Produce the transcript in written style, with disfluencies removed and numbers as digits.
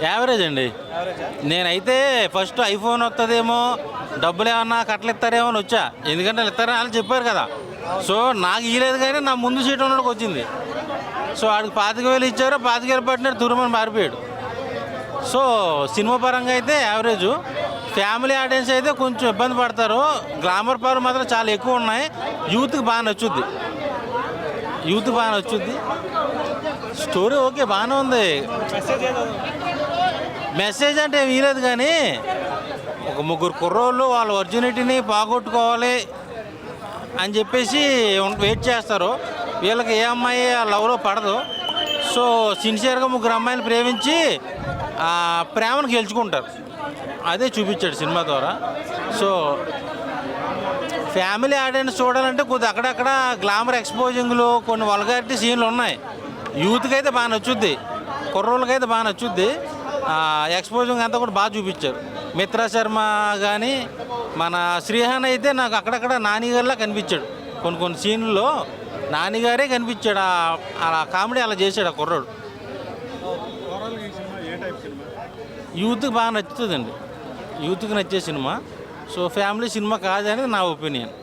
Average అండి. నేనైతే first iPhone వస్తుందేమో, డబ్బులు ఏమన్నా కట్టలు అని వచ్చా. ఎందుకంటే ఇస్తారని వాళ్ళు చెప్పారు కదా. సో నాకు ఇవ్వలేదు, కానీ నా ముందు సీట్ ఉన్నోడికి వచ్చింది. సో వాడికి 25,000 ఇచ్చారు, 25,000 పట్టినాడు, తురుమని మారిపోయాడు. సో సినిమా పరంగా అయితే యావరేజ్. ఫ్యామిలీ ఆడియన్స్ అయితే కొంచెం ఇబ్బంది పడతారు. గ్లామర్ పవర్ మాత్రం చాలా ఎక్కువ ఉన్నాయి. యూత్కి బాగా నచ్చుద్ది. స్టోరీ ఓకే, బాగానే ఉంది. మెసేజ్ అంటే ఏమి లేదు, కానీ ఒక ముగ్గురు కుర్రోళ్ళు వాళ్ళ ఒరిజినిటీని పోగొట్టుకోవాలి అని చెప్పేసి వెయిట్ చేస్తారు. వీళ్ళకి ఏ అమ్మాయి ఆ లవ్లో పడదు. సో సిన్సియర్గా ముగ్గురు అమ్మాయిలు ప్రేమించి ఆ ప్రేమను గెలుచుకుంటారు. అదే చూపించాడు సినిమా ద్వారా. సో ఫ్యామిలీ ఆడియన్స్ చూడాలంటే కొద్దిగా అక్కడక్కడ గ్లామర్ ఎక్స్పోజింగ్లు, కొన్ని వల్గారిటీ సీన్లు ఉన్నాయి. యూత్కి అయితే బాగా నచ్చుద్ది, కుర్రోళ్ళకైతే బాగా నచ్చుద్ది. ఎక్స్పోజింగ్ అంతా కూడా బాగా చూపించారు. మిత్రా శర్మ కానీ మన శ్రీహాన్ అయితే నాకు అక్కడక్కడ నానిగారిలా కనిపించాడు. కొన్ని సీన్లలో నానిగారే కనిపించాడు. అలా కామెడీ అలా చేశాడు ఆ కుర్రోడు. యూత్కి బాగా నచ్చుతుందండి, యూత్కి నచ్చే సినిమా. సో ఫ్యామిలీ సినిమా కాదని నా ఒపీనియన్.